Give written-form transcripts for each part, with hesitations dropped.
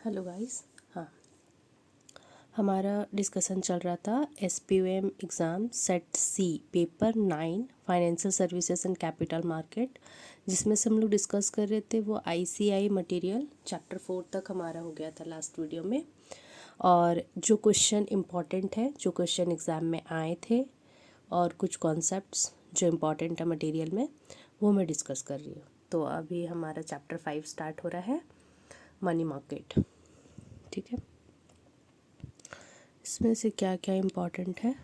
Hello guys. हाँ, हमारा discussion चल रहा था SPOM exam set C paper 9 financial services and capital market, जिसमें से हम लोग डिस्कस कर रहे थे वो ICI मटेरियल चैप्टर 4 तक हमारा हो गया था लास्ट वीडियो में। और जो क्वेश्चन इम्पॉर्टेंट है, जो क्वेश्चन एग्ज़ाम में आए थे और कुछ कॉन्सेप्ट्स जो इम्पॉर्टेंट है मटेरियल में, वो मैं डिस्कस कर रही हूँ। तो अभी हमारा चैप्टर 5 स्टार्ट हो रहा है, मनी मार्केट। ठीक है, इसमें से क्या क्या इम्पोर्टेंट है।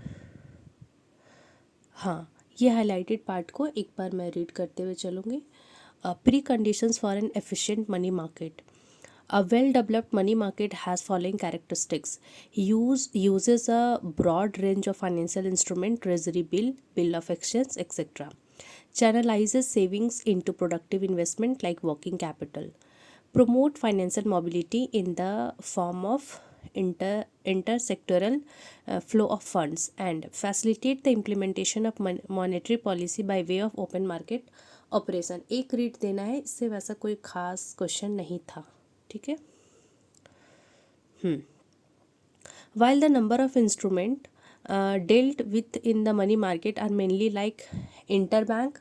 हाँ, ये हाईलाइटेड पार्ट को एक बार मैं रीड करते हुए चलूँगी। Pre conditions for an efficient money market. A well-developed money market has following characteristics. Uses a broad range of financial instrument, treasury bill, bill of exchange, etc. Channelizes savings into productive investment like working capital. Promote financial mobility in the form of intersectoral flow of funds and facilitate the implementation of monetary policy by way of open market operation. एक read देना है, इससे वैसा कोई खास question नहीं था। ठीक है। While the number of instrument dealt with in the money market are mainly like interbank,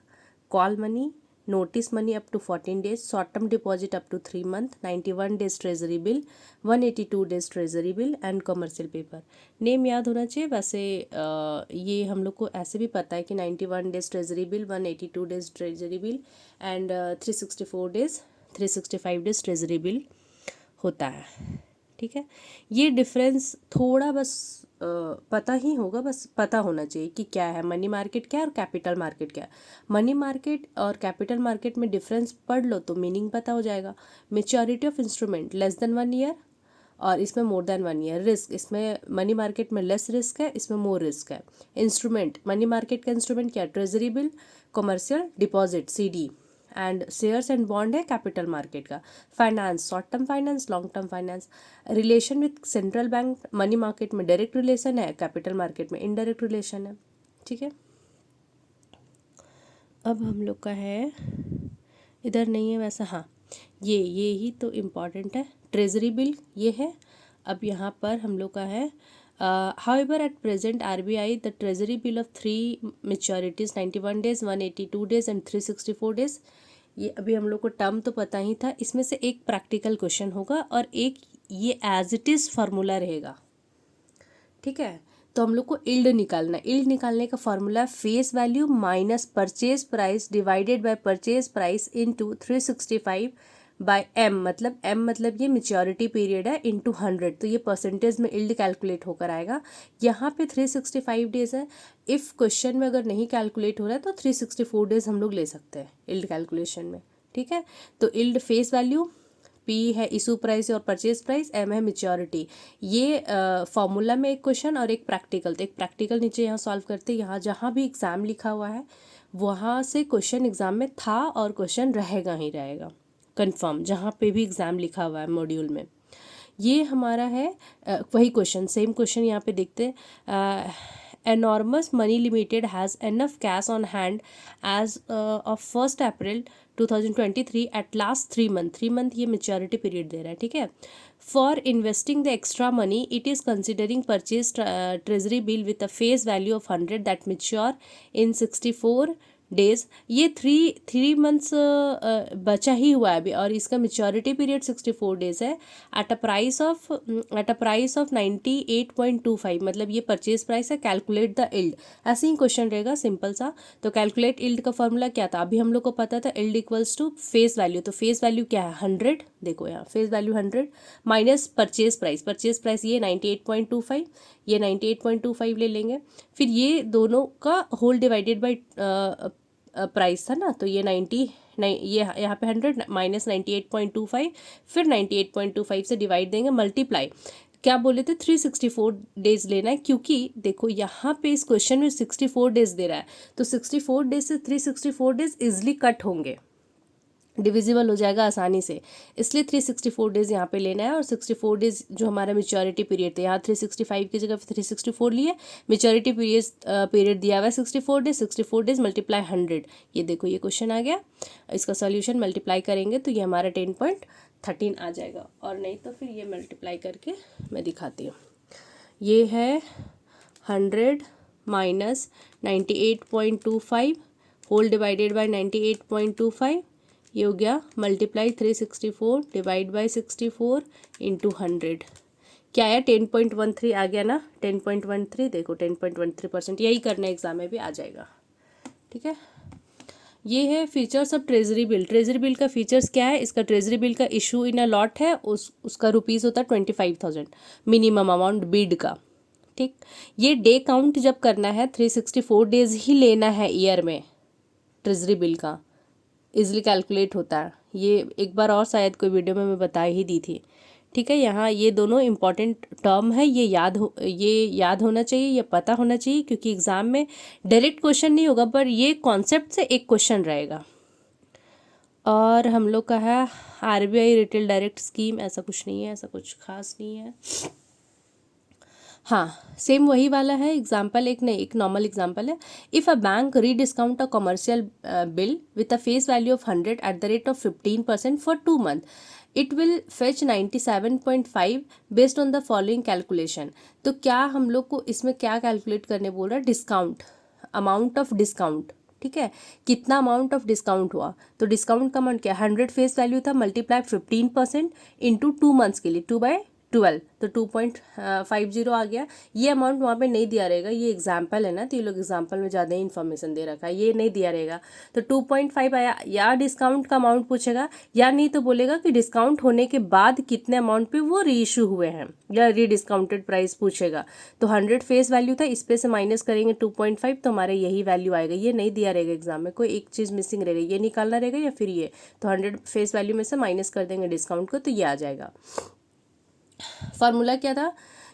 call money, notice money up to 14 days, short term deposit up to 3 months, 91 days treasury bill, 182 days treasury bill and commercial paper. Name याद होना चाहिए। वैसे ये हम लोग को ऐसे भी पता है कि 91 days treasury bill, 182 days treasury bill and 364 days 365 days treasury bill होता है। ठीक है, ये डिफरेंस थोड़ा बस पता ही होगा, बस पता होना चाहिए कि क्या है मनी मार्केट क्या है और कैपिटल मार्केट क्या है। मनी मार्केट और कैपिटल मार्केट में डिफरेंस पढ़ लो तो मीनिंग पता हो जाएगा। Maturity of instrument less than 1 year और इसमें मोर देन 1 ईयर। रिस्क, इसमें मनी मार्केट में लेस रिस्क है, इसमें मोर रिस्क है। इंस्ट्रूमेंट, मनी मार्केट का इंस्ट्रूमेंट क्या है? Treasury bill, commercial deposit CD and shares and bond है कैपिटल मार्केट का। Finance, short term finance, long term finance. Relation with central bank, money market में direct relation है, capital market में indirect relation है। ठीक है, अब हम लोग का है, इधर नहीं है वैसा। हाँ, ये ही तो इम्पॉर्टेंट है। ट्रेजरी बिल ये है। अब यहाँ पर हम लोग का है however at present RBI the treasury bill of 3 maturities 91 days 182 days and 364 days, ये अभी हम लोग को टर्म तो पता ही था। इसमें से एक प्रैक्टिकल क्वेश्चन होगा और एक ये एज इट इज़ फार्मूला रहेगा। ठीक है, तो हम लोग को इल्ड निकालना है। इल्ड निकालने का formula face value minus purchase price divided by purchase price into 365 by M मतलब ये मेच्योरिटी पीरियड है इनटू 100, तो ये परसेंटेज में इल्ड कैलकुलेट होकर आएगा। यहाँ पे 365 डेज है। इफ़ क्वेश्चन में अगर नहीं कैलकुलेट हो रहा है तो 364 डेज हम लोग ले सकते हैं इल्ड कैलकुलेशन में। ठीक है, तो इल्ड फेस वैल्यू, P है इशू प्राइस और परचेज प्राइस, M है मेच्योरिटी। ये फॉर्मूला में एक क्वेश्चन और एक प्रैक्टिकल, तो एक प्रैक्टिकल नीचे यहाँ सॉल्व करते हैं। यहाँ जहाँ भी एग्ज़ाम लिखा हुआ है वहाँ से क्वेश्चन एग्ज़ाम में था और क्वेश्चन रहेगा ही रहेगा कंफर्म, जहाँ पे भी एग्ज़ाम लिखा हुआ है मॉड्यूल में। ये हमारा है वही क्वेश्चन, सेम क्वेश्चन यहाँ पे देखते हैं। Enormous Money Limited has enough cash on hand as of 1st April 2023 at last 3 month। 3 month ये मेच्योरिटी पीरियड दे रहा है। ठीक है, for investing the extra money it is considering purchase treasury bill with a face value of 100 that mature in 64 days. ये three months बचा ही हुआ है अभी और इसका मेच्योरिटी पीरियड 64 डेज है। एट अ प्राइस ऑफ 98.25, मतलब ये परचेज प्राइस है। कैलकुलेट द इल्ड, ऐसे ही क्वेश्चन रहेगा सिंपल सा। तो कैलकुलेट इल्ड का फॉर्मूला क्या था? अभी हम लोग को पता था yield equals to face value, तो फेस वैल्यू क्या है? 100। देखो यहाँ face value 100 minus purchase price ये 98.25, ये 98.25 ले लेंगे। फिर ये दोनों का होल डिवाइडेड बाई प्राइस था ना, तो ये 90 ये यहाँ पे 100 माइनस 98.25, फिर 98.25 से डिवाइड देंगे, मल्टीप्लाई। क्या बोले थे? 364 डेज लेना है, क्योंकि देखो यहाँ पे इस क्वेश्चन में 64 डेज दे रहा है, तो 64 डेज से 364 डेज इजिली कट होंगे, डिविजिबल हो जाएगा आसानी से, इसलिए 364 डेज यहाँ पे लेना है। और 64 डेज जो हमारा मेच्योरिटी पीरियड था, यहाँ 365 की जगह 364 लिए, मेच्योरिटी पीरियड दिया हुआ है 64 डेज। 64 डेज मल्टीप्लाई 100, ये देखो ये क्वेश्चन आ गया। इसका सॉल्यूशन मल्टीप्लाई करेंगे तो ये हमारा 10.30 13 आ जाएगा, और नहीं तो फिर ये मल्टीप्लाई करके मैं दिखाती हूँ। ये है 100 माइनस 98.25 होल डिवाइडेड बाय 98.25, ये हो गया मल्टीप्लाई 364 डिवाइड बाय 64 इंटू 100, क्या आया 10.13 आ गया ना, 10.13 देखो 10.13%, यही करना एग्जाम में भी आ जाएगा। ठीक है, ये है features of treasury bill. Treasury bill का फीचर्स क्या है, इसका ट्रेजरी बिल का इशू इन अ लॉट है, उसका रुपीज़ होता है 25,000 मिनिमम अमाउंट बिड का। ठीक, ये डे काउंट जब करना है 364 डेज ही लेना है ईयर में, ट्रेजरी बिल का इजीली कैलकुलेट होता है। ये एक बार और शायद कोई वीडियो में मैं बता ही दी थी। ठीक है, यहाँ ये दोनों इंपॉर्टेंट टर्म है, ये याद होना चाहिए, ये पता होना चाहिए, क्योंकि एग्जाम में डायरेक्ट क्वेश्चन नहीं होगा पर ये कॉन्सेप्ट से एक क्वेश्चन रहेगा। और हम लोग का है आरबीआई रिटेल डायरेक्ट स्कीम, ऐसा कुछ नहीं है, ऐसा कुछ खास नहीं है। हाँ, सेम वही वाला है एग्जाम्पल, एक नॉर्मल एग्जाम्पल है। If a bank rediscount a commercial bill with a face value of 100 at the rate of 15% for 2 month, it will fetch 97.5 based on the following calculation. तो क्या हम लोग को इसमें क्या कैलकुलेट करने बोल रहा है, डिस्काउंट, अमाउंट ऑफ डिस्काउंट। ठीक है, कितना अमाउंट ऑफ डिस्काउंट हुआ, तो डिस्काउंट का अमाउंट क्या, 100 फेस वैल्यू था, मल्टीप्लाई 15% इंटू 2 months के लिए 2/12, तो 2.50 आ गया। ये अमाउंट वहाँ पे नहीं दिया रहेगा, ये एग्जाम्पल है ना, तो ये लोग एग्जाम्पल में ज़्यादा ही इन्फॉर्मेशन दे रखा है, ये नहीं दिया रहेगा। तो 2.5 आया, या डिस्काउंट का अमाउंट पूछेगा, या नहीं तो बोलेगा कि डिस्काउंट होने के बाद कितने अमाउंट पे वो रीइशू हुए हैं, या रीडिस्काउंटेड प्राइस पूछेगा। तो 100 फेस वैल्यू था, इस पे से माइनस करेंगे 2.5, तो हमारा यही वैल्यू आएगा। ये नहीं दिया रहेगा एग्जाम में, कोई एक चीज़ मिसिंग रहेगा, ये निकालना रहेगा या फिर ये, तो 100 फेस वैल्यू में से माइनस कर देंगे डिस्काउंट को, तो ये आ जाएगा। फार्मूला क्या था,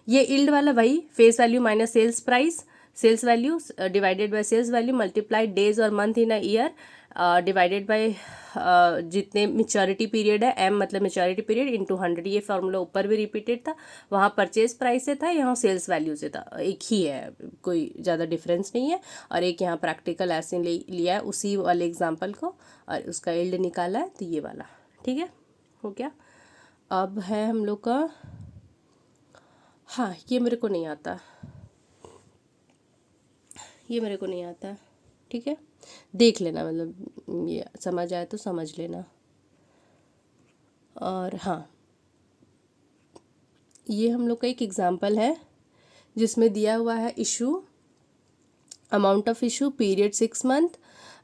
ये इल्ड वाला वही, face value minus sales price, sales value divided by sales value multiplied days और month in a year divided by जितने मेच्योरिटी पीरियड है, एम मतलब मेच्योरिटी पीरियड इंटू 100। ये फार्मूला ऊपर भी रिपीटेड था, वहाँ परचेज प्राइस से था, यहाँ सेल्स वैल्यू से था, एक ही है, कोई ज़्यादा डिफरेंस नहीं है। और एक यहाँ प्रैक्टिकल ऐसे लिया है उसी वाले एग्जाम्पल को, और उसका इल्ड निकाला है, तो ये वाला। ठीक है, हो गया। अब है हम लोग का, हाँ ये मेरे को नहीं आता, ये मेरे को नहीं आता। ठीक है, देख लेना, मतलब ये समझ आए तो समझ लेना। और हाँ, ये हम लोग का एक एग्जाम्पल है जिसमें दिया हुआ है issue, amount of issue, period 6 month,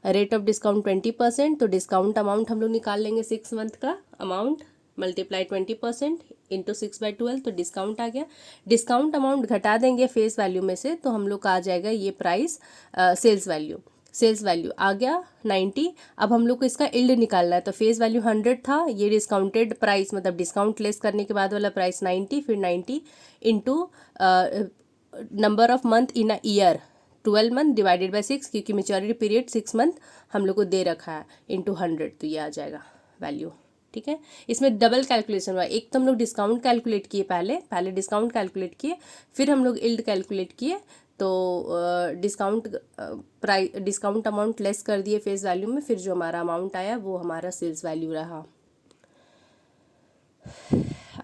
rate of discount 20%। तो डिस्काउंट अमाउंट हम लोग निकाल लेंगे 6 month का अमाउंट, मल्टीप्लाई 20% इंटू 6/12, तो डिस्काउंट आ गया। डिस्काउंट अमाउंट घटा देंगे फेस वैल्यू में से, तो हम लोग का आ जाएगा ये price, sales value, sales value आ गया 90। अब हम लोग को इसका इल्ड निकालना है, तो फेस वैल्यू 100 था, ये डिस्काउंटेड प्राइस मतलब डिस्काउंट लेस करने के बाद वाला प्राइस 90, फिर 90 into number of month in a year, 12 month divided by 6, क्योंकि मेच्योरिटी पीरियड 6 month हम लोग को दे रखा है, इंटू 100, तो ये आ जाएगा वैल्यू। ठीक है, इसमें डबल कैलकुलेशन हुआ, एक तो हम लोग डिस्काउंट कैलकुलेट किए, पहले डिस्काउंट कैलकुलेट किए, फिर हम लोग इल्ड कैलकुलेट किए, तो डिस्काउंट अमाउंट लेस कर दिए फेस वैल्यू में, फिर जो हमारा अमाउंट आया वो हमारा सेल्स वैल्यू रहा।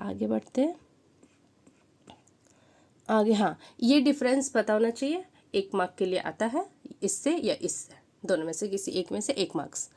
आगे बढ़ते हैं, आगे हाँ, ये डिफरेंस पता होना चाहिए, 1 मार्क के लिए आता है, इससे या इससे, दोनों में से किसी एक में से 1 मार्क्स।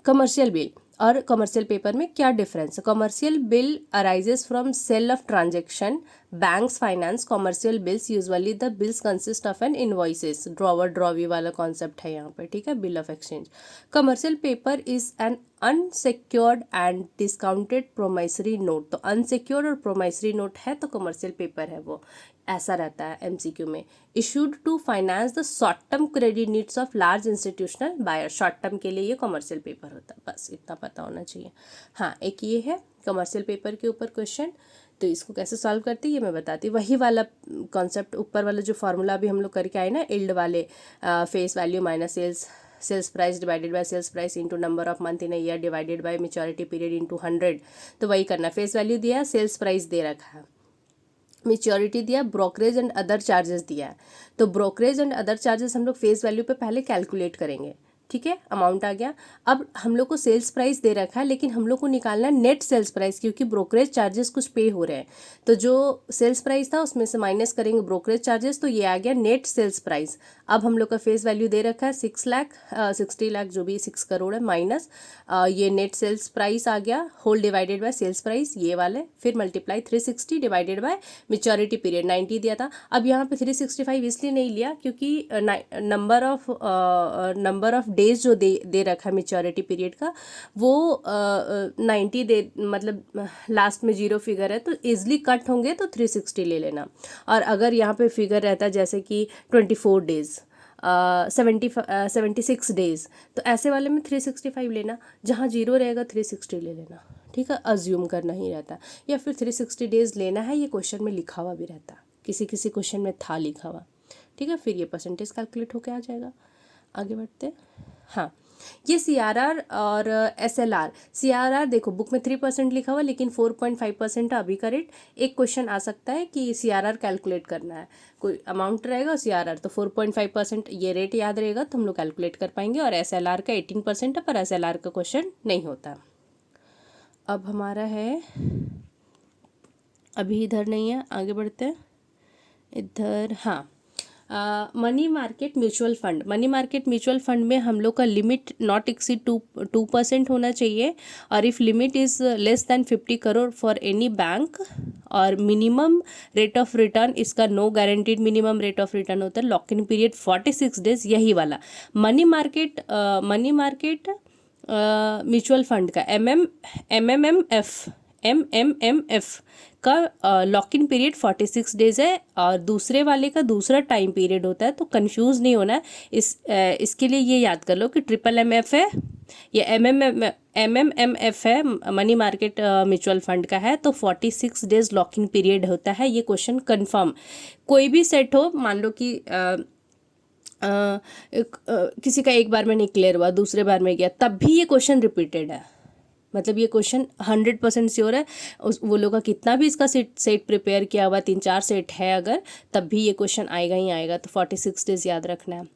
कमर्शियल बिल और कमर्शियल पेपर में क्या डिफरेंस है, commercial bill arises from sale of transaction, banks finance commercial bills, usually the bills consist of an invoices, drawer drawee वाला कॉन्सेप्ट है यहाँ पे। ठीक है, bill of exchange. Commercial paper is an unsecured and discounted promissory note, तो unsecured और promissory note है तो कमर्शियल पेपर है वो, ऐसा रहता है एमसीक्यू में। Issued to finance the short term credit needs of large institutional buyer, short term के लिए ये कमर्शियल पेपर होता है, बस इतना पता होना चाहिए। हाँ, एक ये है कमर्शियल पेपर के ऊपर क्वेश्चन, तो इसको कैसे सॉल्व करती है ये मैं बताती हूँ। वही वाला कॉन्सेप्ट, ऊपर वाला जो फार्मूला भी हम लोग करके आए ना, इल्ड वाले, face value minus sales price divided by sales price into number of month in a year divided by maturity period into 100, तो वही करना। फेस वैल्यू दिया, सेल्स प्राइस दे रखा है, मेच्योरिटी दिया, ब्रोकरेज एंड अदर चार्जेस दिया है, तो ब्रोकरेज एंड अदर चार्जेस हम लोग फेस वैल्यू पे पहले कैलकुलेट करेंगे। ठीक है, अमाउंट आ गया। अब हम लोग को सेल्स प्राइस दे रखा है, लेकिन हम लोग को निकालना है नेट सेल्स प्राइस, क्योंकि ब्रोकरेज चार्जेस कुछ पे हो रहे हैं। तो जो सेल्स प्राइस था उसमें से माइनस करेंगे ब्रोकरेज चार्जेस, तो ये आ गया नेट सेल्स प्राइस। अब हम लोग का फेस वैल्यू दे रखा है 60 लाख जो भी 6 करोड़ है, माइनस ये नेट सेल्स प्राइस आ गया, whole divided by sales price ये वाले, फिर multiply 360 divided by maturity period 90 दिया था। अब यहाँ पे 365 इसलिए नहीं लिया क्योंकि नंबर ऑफ डेज जो दे रखा है मैच्योरिटी पीरियड का वो 90 दे, मतलब लास्ट में 0 फिगर है तो इजली कट होंगे, तो 360 ले लेना। और अगर यहाँ पे फिगर रहता जैसे कि 24 डेज 76 डेज, तो ऐसे वाले में 365 लेना, जहाँ 0 रहेगा 360 ले लेना। ठीक है, अज्यूम करना ही रहता, या फिर 360 डेज लेना है, ये क्वेश्चन में लिखा हुआ भी रहता, किसी किसी क्वेश्चन में था लिखा हुआ। ठीक है, फिर ये परसेंटेज कैलकुलेट होके आ जाएगा। आगे बढ़ते हैं। हाँ, ये CRR और SLR। CRR देखो बुक में 3% लिखा हुआ, लेकिन 4.5% है अभी का रेट। एक क्वेश्चन आ सकता है कि CRR कैलकुलेट करना है, कोई अमाउंट रहेगा CRR, तो 4.5% ये रेट याद रहेगा तो हम लोग कैलकुलेट कर पाएंगे। और SLR का 18% है, पर SLR का क्वेश्चन नहीं होता। अब हमारा है, अभी इधर नहीं है, आगे बढ़ते हैं इधर। हाँ, money market mutual fund. Money market mutual fund में हम लोग का लिमिट नॉट एक्सीड 2% होना चाहिए, और if limit is less than 50 crore for any bank, और मिनिमम रेट ऑफ रिटर्न इसका no guaranteed minimum rate of return होता है, लॉक इन पीरियड 46 डेज, यही वाला मनी मार्केट म्यूचुअल फंड का MMMF का लॉक इन पीरियड 46 डेज है, और दूसरे वाले का दूसरा टाइम पीरियड होता है, तो कंफ्यूज नहीं होना है। इसके लिए ये याद कर लो कि MMF है, ये MMMF है, मनी मार्केट म्यूचुअल फंड का है, तो 46 डेज लॉक इन पीरियड होता है। ये क्वेश्चन कंफर्म, कोई भी सेट हो, मान लो कि किसी का एक बार में नहीं क्लियर हुआ, दूसरे बार में गया, तब भी ये क्वेश्चन रिपीटेड है, मतलब ये क्वेश्चन 100% श्योर है। वो लोग का कितना भी इसका सेट प्रिपेयर किया हुआ 3-4 सेट है अगर, तब भी ये क्वेश्चन आएगा ही आएगा। तो 46 डेज याद रखना है।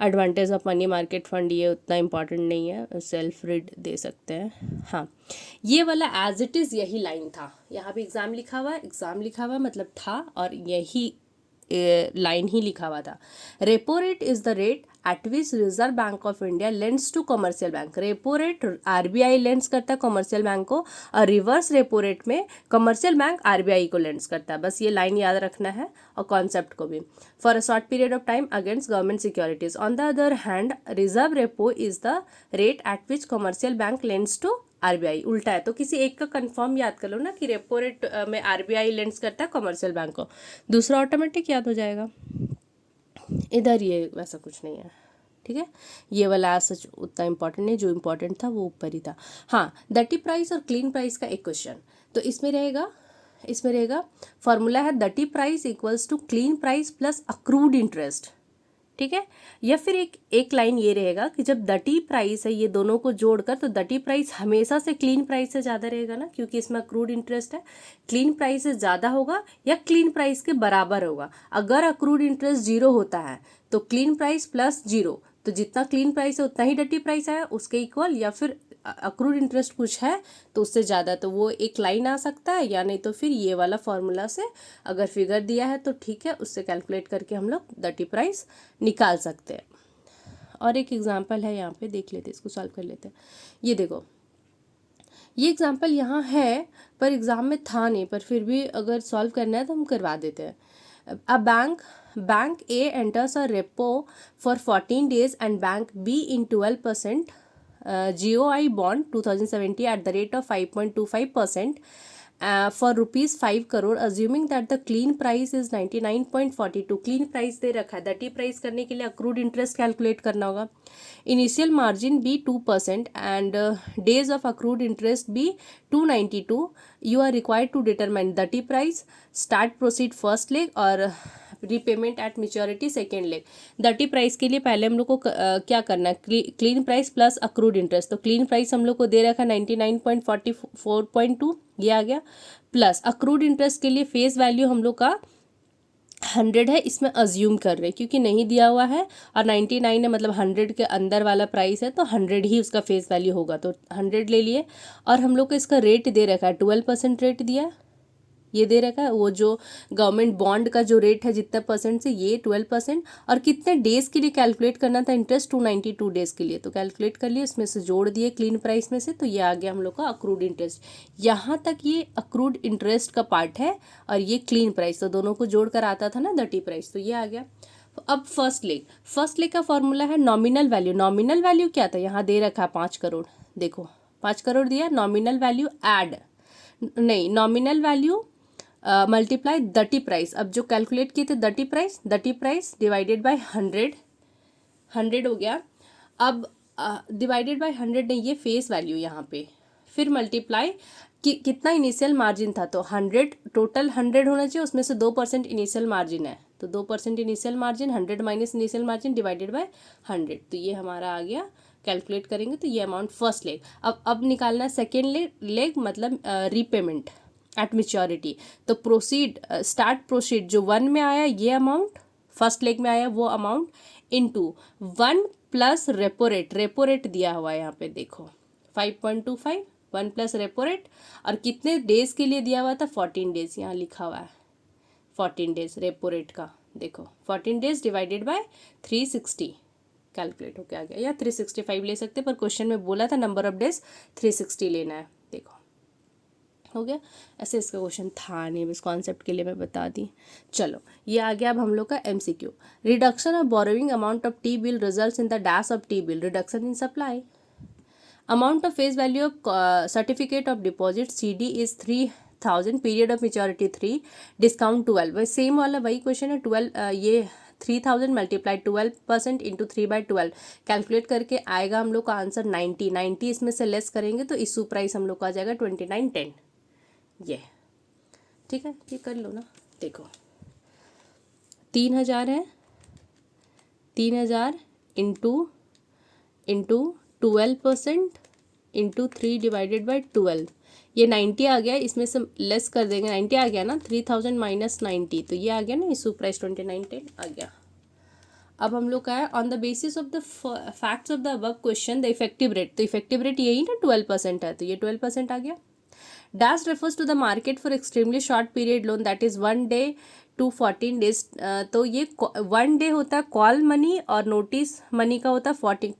Advantage of money market fund ये उतना इंपॉर्टेंट नहीं है, सेल्फ रीड दे सकते हैं। हाँ, ये वाला एज इट इज़ यही लाइन था, यहाँ पे एग्ज़ाम लिखा हुआ मतलब था, और यही लाइन ही लिखा हुआ था। Repo rate is the rate at which Reserve Bank of India lends to commercial bank. Repo rate RBI lends करता है कमर्शियल बैंक को, और रिवर्स रेपो रेट में कमर्शियल बैंक RBI को लेंड्स करता है। बस ये लाइन याद रखना है, और कॉन्सेप्ट को भी। For a short period of time against government securities. On the other hand reserve repo is the rate at which commercial bank lends to RBI। उल्टा है, तो किसी एक का कंफर्म याद कर लो ना कि रेपो रेट में RBI लेंड्स करता है कमर्शियल बैंक को, दूसरा ऑटोमेटिक याद हो जाएगा। इधर ये वैसा कुछ नहीं है। ठीक है, ये वाला सच उतना इंपॉर्टेंट नहीं, जो इंपॉर्टेंट था वो ऊपर ही था। हाँ, डर्टी प्राइस और क्लीन प्राइस का एक क्वेश्चन, तो इसमें रहेगा फॉर्मूला है dirty price equals to clean price plus accrued interest. ठीक है, या फिर एक लाइन ये रहेगा कि जब डर्टी प्राइस है, ये दोनों को जोड़कर, तो डर्टी प्राइस हमेशा से क्लीन प्राइस से ज़्यादा रहेगा ना, क्योंकि इसमें अक्रूड इंटरेस्ट है। क्लीन प्राइस से ज़्यादा होगा या क्लीन प्राइस के बराबर होगा। अगर अक्रूड इंटरेस्ट 0 होता है तो क्लीन प्राइस प्लस 0, तो जितना क्लीन प्राइस है उतना ही डर्टी प्राइस है उसके इक्वल, या फिर अक्रूड इंटरेस्ट कुछ है तो उससे ज़्यादा, तो वो एक लाइन आ सकता है, या नहीं तो फिर ये वाला फॉर्मूला से अगर फिगर दिया है तो ठीक है, उससे कैलकुलेट करके हम लोग डर्टी प्राइस निकाल सकते हैं। और एक एग्जांपल है यहाँ पे, देख लेते, इसको सॉल्व कर लेते हैं। ये देखो, ये एग्जांपल यहाँ है पर एग्ज़ाम में था नहीं, पर फिर भी अगर सॉल्व करना है तो हम करवा देते हैं। A bank A enters a repo for 14 days and bank B in 12% GOI bond 2070 at the rate of 5.25% for rupees 5 crore, assuming that the clean price is 99.42। Clean price दे रखा है, डर्टी प्राइस करने के लिए accrued interest calculate करना होगा। Initial margin B 2% and days of accrued interest B 292। You are required to determine dirty price, start proceed first leg, और repayment at maturity second leg. Dirty price के लिए पहले हम लोग को क्या करना है, clean price plus accrued interest. तो क्लीन प्राइस हम लोग को दे रखा 99.44.2, ये आ गया, प्लस अक्रूड इंटरेस्ट के लिए फेस वैल्यू हम लोग का 100 है, इसमें अज्यूम कर रहे हैं क्योंकि नहीं दिया हुआ है, और 99 है मतलब 100 के अंदर वाला प्राइस है, तो 100 ही उसका फेस वैल्यू होगा, तो 100 ले लिए। और हम लोग को इसका रेट दे रखा है, 12% रेट दिया है, ये दे रखा है वो जो गवर्नमेंट बॉन्ड का जो रेट है जितना परसेंट से, ये 12%। और कितने डेज़ के लिए कैलकुलेट करना था इंटरेस्ट, 292 डेज़ के लिए, तो कैलकुलेट कर लिए, इसमें से जोड़ दिए क्लीन प्राइस में से, तो ये आ गया हम लोग का अक्रूड इंटरेस्ट। यहाँ तक ये अक्रूड इंटरेस्ट का पार्ट है और ये क्लीन प्राइस, तो दोनों को जोड़ कर आता था ना डर्टी प्राइस, तो ये आ गया। अब फर्स्ट लेग का फॉर्मूला है नॉमिनल वैल्यू। नॉमिनल वैल्यू क्या था, यहाँ दे रखा है 5 करोड़, देखो 5 करोड़ दिया, नॉमिनल वैल्यू ऐड नहीं, नॉमिनल वैल्यू मल्टीप्लाई दटी प्राइस। अब जो कैलकुलेट किए थे दटी प्राइस डिवाइडेड बाय 100 हो गया। अब डिवाइडेड बाय 100 नहीं, ये फेस वैल्यू यहाँ पे, फिर मल्टीप्लाई कितना इनिशियल मार्जिन था, तो 100 टोटल 100 होना चाहिए, उसमें से 2% इनिशियल मार्जिन है, तो 2% initial margin, 100 minus initial margin divided by 100, तो ये हमारा आ गया। कैलकुलेट करेंगे तो ये अमाउंट फर्स्ट लेग। अब निकालना है सेकेंड लेग मतलब रीपेमेंट एट मेच्योरिटी। तो प्रोसीड स्टार्ट प्रोसीड जो 1 में आया ये अमाउंट, फर्स्ट लेग में आया वो amount, into 1 plus repo rate दिया हुआ है यहाँ पे देखो 5.25, 1 प्लस रेपो रेट, और कितने डेज के लिए दिया हुआ था, 14 डेज, यहाँ लिखा हुआ है 14 डेज रेपो रेट का, देखो 14 डेज डिवाइडेड बाय 360 कैलकुलेट होके आ गया, या 365 ले सकते, पर क्वेश्चन में बोला था नंबर ऑफ डेज 360 लेना है, देखो हो गया। ऐसे इसका क्वेश्चन था नहीं, बस कॉन्सेप्ट के लिए मैं बता दी। चलो ये आ गया अब हम लोग का MCQ। Reduction of borrowing amount of T bill results in the dash of T bill, reduction in supply. Amount of face value of certificate of deposit CD is 3000, period of maturity 3, discount 12, वही same वाला वही question है। 12 ये 3000 multiply 12% into 3/12 calculate करके आएगा हम लोग का आंसर 90। इसमें से लेस करेंगे तो इशू प्राइस हम लोग का आ जाएगा 2910, ये ठीक है, ये कर लो ना। देखो 3000 है, 3000 इंटू 12% इंटू 3 डिवाइडेड बाई 12, ये 90 आ गया, इसमें से लेस कर देंगे, 90 आ गया ना, 3000 माइनस 90, तो ये आ गया ना, इशू प्राइस 2910 आ गया। अब हम लोग का है on the basis of the facts of the above question the effective rate, तो इफेक्टिव रेट यही ना 12% है, तो ये 12% आ गया। Dash refers to the market for extremely short period loan that is 1 day to 14 days। तो ये 1 डे होता है कॉल मनी और नोटिस मनी का होता है 14,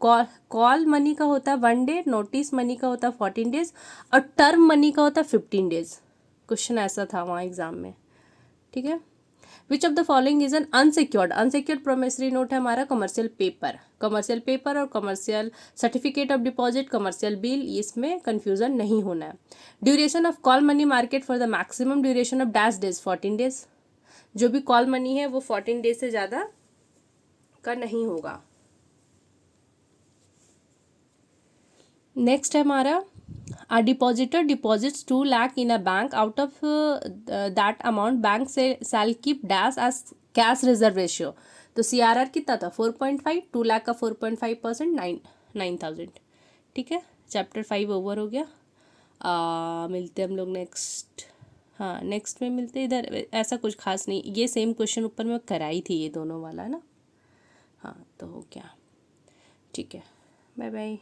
कॉल मनी का होता है 1 डे, नोटिस मनी का होता है 14 डेज, और टर्म मनी का होता है 15 डेज। क्वेश्चन ऐसा था वहाँ एग्जाम में, ठीक है। Which of the following is an unsecured promissory note है हमारा, कमर्शियल पेपर और commercial certificate of deposit, commercial bill, इसमें कंफ्यूजन नहीं होना है। Duration of call money market for the maximum duration of dash days 14 days, जो भी call money है वो 14 डेज से ज़्यादा का नहीं होगा। नेक्स्ट है हमारा A depositor deposits 2 lakh in a bank. Out of that amount, bank shall keep dash as cash reserve ratio. तो CRR कितना था 4.5, 2 लाख का 4.5%, 9,000, ठीक है। चैप्टर 5 ओवर हो गया। मिलते हम लोग नेक्स्ट, हाँ नेक्स्ट में मिलते, इधर ऐसा कुछ खास नहीं, ये सेम क्वेश्चन ऊपर में कराई थी, ये दोनों वाला ना, हाँ तो हो गया, ठीक है, बाय बाय।